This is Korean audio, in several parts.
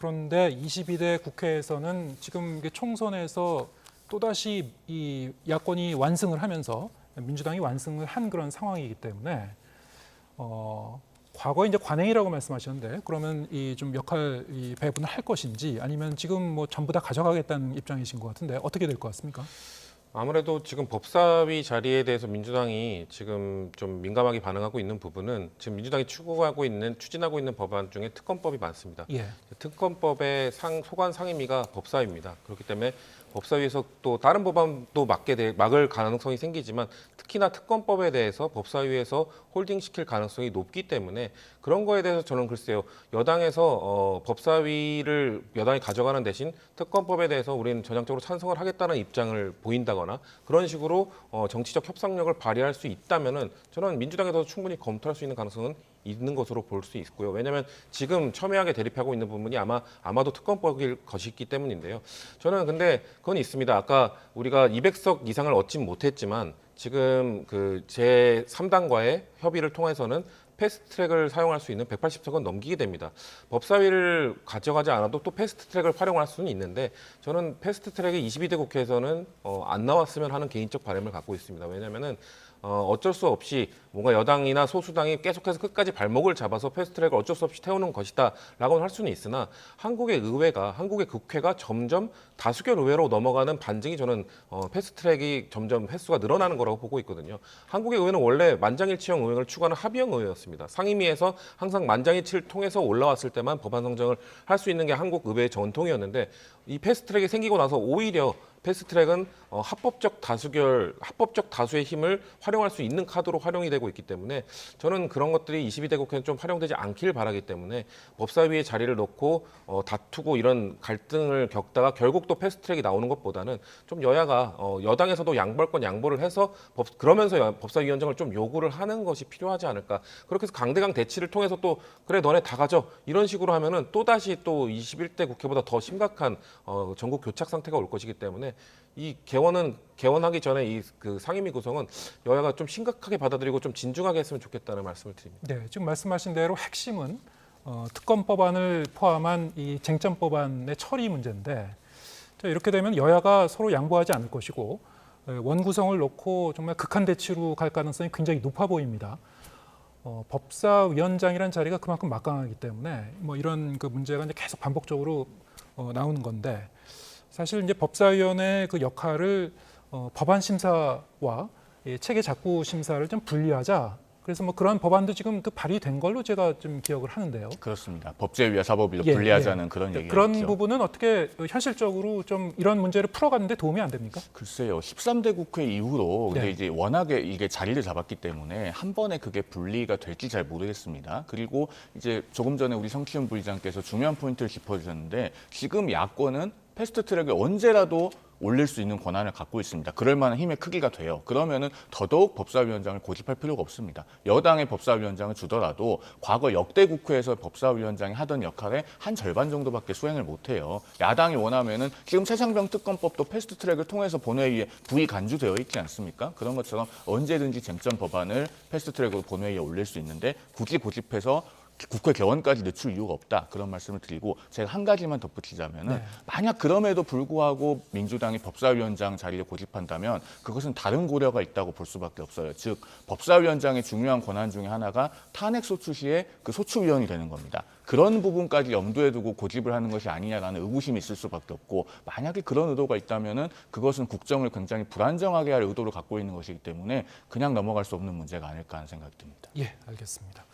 그런데 22대 국회에서는 지금 이게 총선에서 또다시 이 야권이 완승을 하면서 민주당이 완승을 한 그런 상황이기 때문에 과거에 이제 관행이라고 말씀하셨는데 그러면 이 좀 역할 이 배분을 할 것인지 아니면 지금 뭐 전부 다 가져가겠다는 입장이신 것 같은데 어떻게 될 것 같습니까? 아무래도 지금 법사위 자리에 대해서 민주당이 지금 좀 민감하게 반응하고 있는 부분은 지금 민주당이 추진하고 있는 법안 중에 특검법이 많습니다. 예. 특검법의 소관 상임위가 법사위입니다. 그렇기 때문에 법사위에서 또 다른 법안도 막을 가능성이 생기지만 특히나 특검법에 대해서 법사위에서 홀딩시킬 가능성이 높기 때문에 그런 거에 대해서 저는 글쎄요. 여당에서 법사위를 여당이 가져가는 대신 특검법에 대해서 우리는 전향적으로 찬성을 하겠다는 입장을 보인다거나 그런 식으로 정치적 협상력을 발휘할 수 있다면은 저는 민주당에서 충분히 검토할 수 있는 가능성은 있는 것으로 볼 수 있고요. 왜냐하면 지금 첨예하게 대립하고 있는 부분이 아마도 특검법일 것이기 때문인데요. 저는 근데 그건 있습니다. 아까 우리가 200석 이상을 얻진 못했지만 지금 그 제3당과의 협의를 통해서는 패스트트랙을 사용할 수 있는 180석은 넘기게 됩니다. 법사위를 가져가지 않아도 또 패스트트랙을 활용할 수는 있는데 저는 패스트트랙이 22대 국회에서는 안 나왔으면 하는 개인적 바람을 갖고 있습니다. 왜냐하면은 어쩔 수 없이 뭔가 여당이나 소수당이 계속해서 끝까지 발목을 잡아서 패스트트랙을 어쩔 수 없이 태우는 것이다 라고는 할 수는 있으나 한국의 국회가 점점 다수결 의회로 넘어가는 반증이 저는 패스트트랙이 점점 횟수가 늘어나는 거라고 보고 있거든요. 한국의 의회는 원래 만장일치형 의회를 추구하는 합의형 의회였습니다. 상임위에서 항상 만장일치를 통해서 올라왔을 때만 법안 성정을 할 수 있는 게 한국 의회의 전통이었는데 이 패스트트랙이 생기고 나서 오히려 패스트트랙은 합법적 다수의 힘을 활용할 수 있는 카드로 활용이 되고 있기 때문에 저는 그런 것들이 22대 국회는 좀 활용되지 않길 바라기 때문에 법사위에 자리를 놓고 다투고 이런 갈등을 겪다가 결국 또 패스트트랙이 나오는 것보다는 좀 여야가 여당에서도 양보할 건 양보를 해서 그러면서 법사위원장을 좀 요구를 하는 것이 필요하지 않을까. 그렇게 해서 강대강 대치를 통해서 또 그래 너네 다 가져 이런 식으로 하면은 또다시 또 21대 국회보다 더 심각한 전국 교착 상태가 올 것이기 때문에 이 개원하기 전에 이 그 상임위 구성은 여야가 좀 심각하게 받아들이고 좀 진중하게 했으면 좋겠다는 말씀을 드립니다. 네, 지금 말씀하신 대로 핵심은 특검 법안을 포함한 이 쟁점 법안의 처리 문제인데 이렇게 되면 여야가 서로 양보하지 않을 것이고 원구성을 놓고 정말 극한 대치로 갈 가능성이 굉장히 높아 보입니다. 법사위원장이라는 자리가 그만큼 막강하기 때문에 뭐 이런 그 문제가 이제 계속 반복적으로 나오는 건데 사실 이제 법사위원회 그 역할을 법안 심사와 체계 작구 심사를 좀 분리하자. 그래서 뭐 그런 법안도 지금 그 발의된 걸로 제가 좀 기억을 하는데요. 그렇습니다. 법제위와 사법위로 분리하자는 그런 얘기가 그런 있죠. 부분은 어떻게 현실적으로 좀 이런 문제를 풀어가는데 도움이 안 됩니까? 글쎄요. 13대 국회 이후로 근데 네. 이제 워낙에 이게 자리를 잡았기 때문에 한 번에 그게 분리가 될지 잘 모르겠습니다. 그리고 이제 조금 전에 우리 성키훈 부의장께서 중요한 포인트를 짚어주셨는데 지금 야권은 패스트트랙을 언제라도 올릴 수 있는 권한을 갖고 있습니다. 그럴 만한 힘의 크기가 돼요. 그러면은 더더욱 법사위원장을 고집할 필요가 없습니다. 여당의 법사위원장을 주더라도 과거 역대 국회에서 법사위원장이 하던 역할의 한 절반 정도밖에 수행을 못해요. 야당이 원하면은 지금 최상병 특검법도 패스트트랙을 통해서 본회의에 부의 간주되어 있지 않습니까? 그런 것처럼 언제든지 쟁점 법안을 패스트트랙으로 본회의에 올릴 수 있는데 굳이 고집해서 국회 개원까지 늦출 이유가 없다. 그런 말씀을 드리고 제가 한 가지만 덧붙이자면은 만약 그럼에도 불구하고 민주당이 법사위원장 자리를 고집한다면 그것은 다른 고려가 있다고 볼 수밖에 없어요. 즉 법사위원장의 중요한 권한 중에 하나가 탄핵 소추 시에 그 소추위원이 되는 겁니다. 그런 부분까지 염두에 두고 고집을 하는 것이 아니냐라는 의구심이 있을 수밖에 없고 만약에 그런 의도가 있다면은 그것은 국정을 굉장히 불안정하게 할 의도를 갖고 있는 것이기 때문에 그냥 넘어갈 수 없는 문제가 아닐까 하는 생각이 듭니다. 예, 알겠습니다.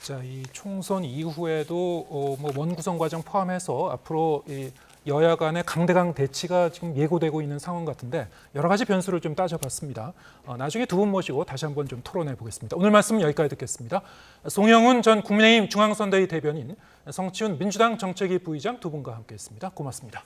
자, 이 총선 이후에도 뭐 원구성 과정 포함해서 앞으로 이 여야 간의 강대강 대치가 지금 예고되고 있는 상황 같은데 여러 가지 변수를 좀 따져봤습니다. 나중에 두 분 모시고 다시 한번 좀 토론해 보겠습니다. 오늘 말씀 여기까지 듣겠습니다. 송영훈 전 국민의힘 중앙선대위 대변인, 성치훈 민주당 정책위 부의장 두 분과 함께했습니다. 고맙습니다.